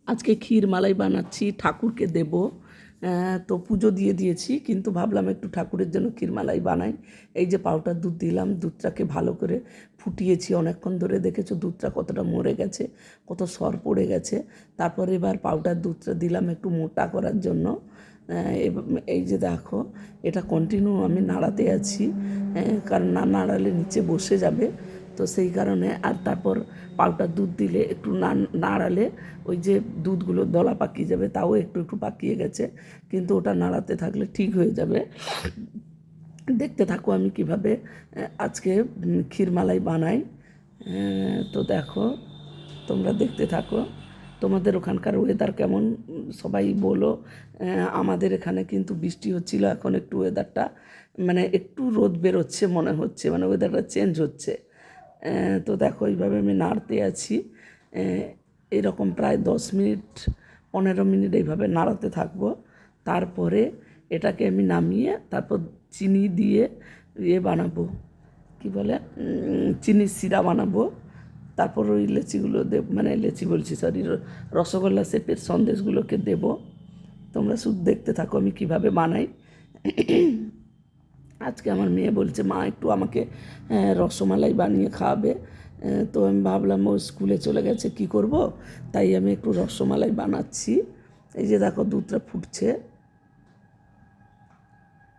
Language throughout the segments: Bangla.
আজকে ক্ষীর মালাই বানাচ্ছি, ঠাকুরকে দেব। তো পুজো দিয়ে দিয়েছি, কিন্তু ভাবলাম একটু ঠাকুরের জন্য ক্ষীর মালাই বানাই। এই যে পাউডার দুধ দিলাম, দুধটাকে ভালো করে ফুটিয়েছি অনেকক্ষণ ধরে। দেখেছো দুধটা কতটা মরে গেছে, কত সর পড়ে গেছে। তারপর এবার পাউডার দুধটা দিলাম একটু মোটা করার জন্য। এই যে দেখো, এটা কন্টিনিউ আমি নাড়াতে আছি, কারণ না নাড়ালে নিচে বসে যাবে। তো সেই কারণে। আর তারপর পাউডার দুধ দিলে একটু নাড়ালে ওই যে দুধগুলো দলা পাকিয়ে যাবে, তাও একটু একটু পাকিয়ে গেছে, কিন্তু ওটা নাড়াতে থাকলে ঠিক হয়ে যাবে। দেখতে থাকো আমি কিভাবে আজকে ক্ষীরমালাই বানাই। তো দেখো, তোমরা দেখতে থাকো। তোমাদের ওখানকার ওয়েদার কেমন সবাই বলো। আমাদের এখানে কিন্তু বৃষ্টি হচ্ছিল, এখন একটু ওয়েদারটা মানে একটু রোদ বেরোচ্ছে মনে হচ্ছে, মানে ওয়েদারটা চেঞ্জ হচ্ছে। তো দেখো এইভাবে আমি নাড়তে আছি, এরকম প্রায় 10 মিনিট 15 মিনিট এইভাবে নাড়াতে থাকবো। তারপরে এটাকে আমি নামিয়ে তারপর চিনি দিয়ে বানাবো, কি বলে, চিনির সিরা বানাবো। তারপর ওই লেচিগুলো মানে লেচি বলছি, সরি, রসগোল্লা শেপের সন্দেশগুলোকে দেব। তোমরা শুধু দেখতে থাকো আমি কিভাবে বানাই। আজকে আমার মেয়ে বলছে মা একটু আমাকে রসমালাই বানিয়ে খাওয়াবে। তো আমি ভাবলাম ও স্কুলে চলে গেছে, কি করব, তাই আমি একটু রসমালাই বানাচ্ছি। এই যে দেখো দুধটা ফুটছে।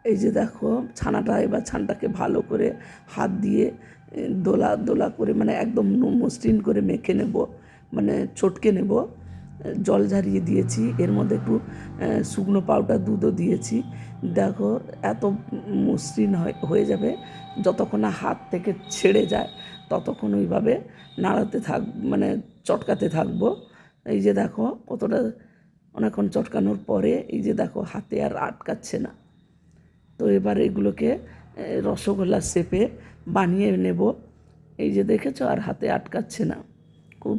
এই যে দেখো ছানাটা, এবার ছানাটাকে ভালো করে হাত দিয়ে দোলা দোলা করে, মানে একদম মসৃণ করে মেখে নেব, মানে চটকে নেব। জল ঝারিয়ে দিয়েছি, এর মধ্যে একটু শুকনো পাউডার দুধও দিয়েছি। দেখো এত মসৃণ হয়ে যাবে, যতক্ষণ না হাত থেকে ছেড়ে যায় ততক্ষণ ওইভাবে নাড়াতে মানে চটকাতে থাকবো। এই যে দেখো কতটা, অনেকক্ষণ চটকানোর পরে এই যে দেখো হাতে আর আটকাচ্ছে না। তো এবার এগুলোকে রসগোল্লার শেপে বানিয়ে নেব। এই যে দেখেছো, আর হাতে আটকাচ্ছে না, খুব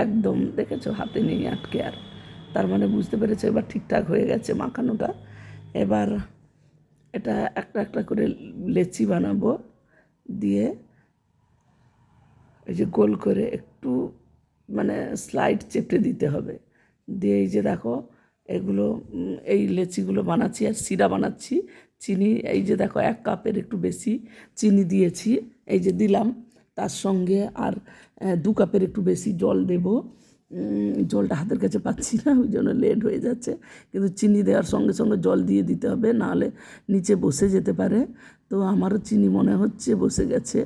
একদম দেখেছো হাতে নেই আটকে আর। তার মানে বুঝতে পেরেছো এবার ঠিকঠাক হয়ে গেছে মাখানোটা। এবার এটা একটা একটা করে লেচি বানাবো, দিয়ে এই যে গোল করে একটু মানে স্লাইড চেপে দিতে হবে। দিয়ে এই যে দেখো এগুলো, এই লেচিগুলো বানাচ্ছি আর সিরা বানাচ্ছি। চিনি এই যে দেখো 1 কাপের একটু বেশি চিনি দিয়েছি, এই যে দিলাম। তার সঙ্গে আর 2 কাপের একটু বেশি জল দেব। জলটা হাতের কাছে পাচ্ছি না, ওই জন্য লেট হয়ে যাচ্ছে। কিন্তু চিনি দেওয়ার সঙ্গে সঙ্গে জল দিয়ে দিতে হবে, নাহলে নিচে বসে যেতে পারে। তো আমারও চিনি মনে হচ্ছে বসে গেছে।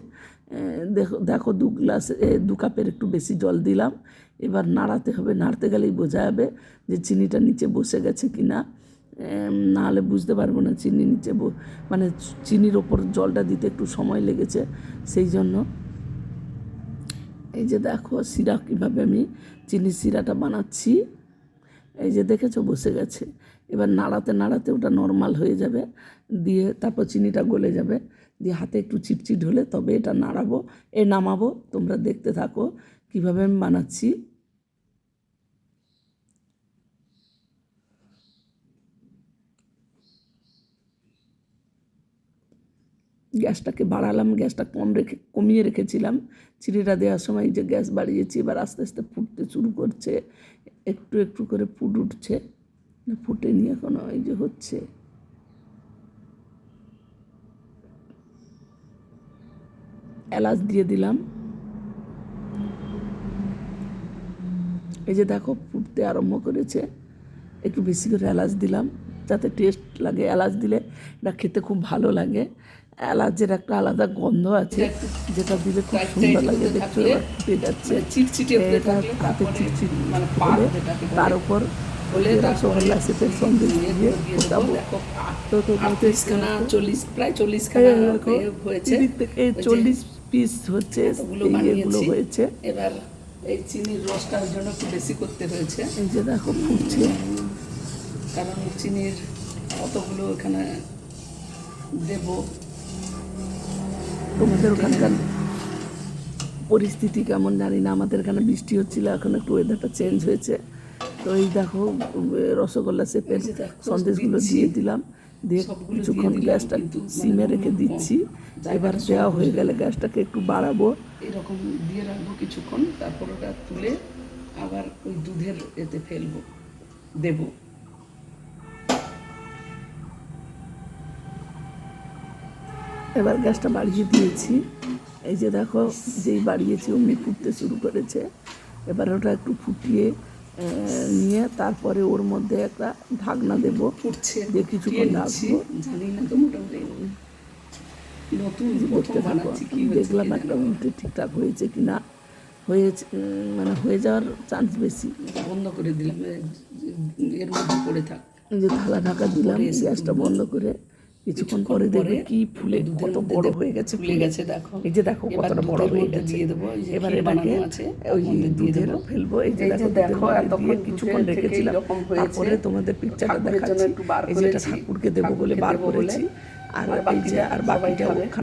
দেখো দেখো 2 কাপের একটু বেশি জল দিলাম। এবার নাড়াতে হবে, নাড়তে গেলেই বোঝা যাবে যে চিনিটা নিচে বসে গেছে কি না। নাহলে বুঝতে পারবো না চিনি নিচে মানে চিনির ওপর জলটা দিতে একটু সময় লেগেছে, সেই জন্য। এই যে দেখো সিরা কীভাবে আমি চিনির সিরাটা বানাচ্ছি। এই যে দেখেছো বসে গেছে। এবার নাড়াতে নাড়াতে ওটা নর্মাল হয়ে যাবে, দিয়ে তারপর চিনিটা গলে যাবে, দিয়ে হাতে একটু চিটচিট হলে তবে এটা নামাবো। তোমরা দেখতে থাকো কীভাবে আমি বানাচ্ছি। গ্যাসটাকে বাড়ালাম, গ্যাসটা কমিয়ে রেখেছিলাম চিনিটা দেওয়ার সময়, যে গ্যাস বাড়িয়েছি। এবার আস্তে আস্তে ফুটতে শুরু করছে, একটু একটু করে ফুট উঠছে, ফুটে নিয়ে এখনো এই যে হচ্ছে। এলাচ দিয়ে দিলাম। এই যে দেখো ফুটতে আরম্ভ করেছে, একটু বেশি করে এলাচ দিলাম যাতে টেস্ট লাগে। এলাচ দিলে এটা খেতে খুব ভালো লাগে। এলাচের একটা আলাদা গন্ধ আছে, যেটা দিলে খুব সুন্দর লাগে। দেখছো এবার ফুটে যাচ্ছে, এটা হাতে চিটচিট হলে তার উপর রসগোল্লা শেপের সন্দেশ দিয়ে ফোটাবো। তো প্রায় 40খানা হয়েছে, 40 পিস হচ্ছে এগুলো হয়েছে। এবার এই চিনির রসটার জন্য একটু বেশি করতে হয়েছে। এই যে দেখো ফুটছে, কারণ চিনির অতগুলো এখানে দেব। তোমাদের ওখানকার পরিস্থিতি কেমন জানি না, আমাদের এখানে বৃষ্টি হচ্ছিল, এখন একটু ওয়েদারটা চেঞ্জ হয়েছে। তো এই দেখো রসগোল্লা শেপের সন্দেশগুলো দিয়ে দিলাম, দিয়ে কিছুক্ষণ গ্যাসটা সিমে রেখে দিচ্ছি। এবার দেওয়া হয়ে গেলে গ্যাসটাকে একটু বাড়াবো, এরকম দিয়ে রাখবো কিছুক্ষণ, তারপর ওটা তুলে আবার ওই দুধের এতে ফেলবো, দেবো। এবার গ্যাসটা বাড়িয়ে দিয়েছি। এই যে দেখো, যেই বাড়িয়েছি অমনি ফুটতে শুরু করেছে। এবার ওটা একটু ফুটিয়ে নিয়ে তারপরে ওর মধ্যে একটা ঢাকনা দেবো, ফুটছে দিয়ে কিছুক্ষণ রাখবো। জানি না তো, মোটামুটি নতুন প্রথম বানাচ্ছি, কি দেখলাম একটা উল্টে ঠিকঠাক হয়েছে কি না, হয়েছে মানে হয়ে যাওয়ার চান্স বেশি। বন্ধ করে দিলাম, এর মধ্যে পড়ে থাক। এই যে থালা ঢাকা দিলাম, গ্যাসটা বন্ধ করে কিছুক্ষণ পরে দেখবে কি ফুলে কত বড় হয়ে গেছে, ফুলে গেছে। দেখো, এই যে দেখো কতটা বড় হয়ে গেছে। দিয়ে দেবো, এবার এটাকে ওই দুধের ফেলবো। এই যে দেখো, এতক্ষণ কিছুক্ষণ রেখেছিলাম, তারপরে তোমাদের পিকচারটা দেখাচ্ছি। এই যে এটা ঠাকুরকে দেবো বলে বার করেছি, আর এই যে আর বাকিটাও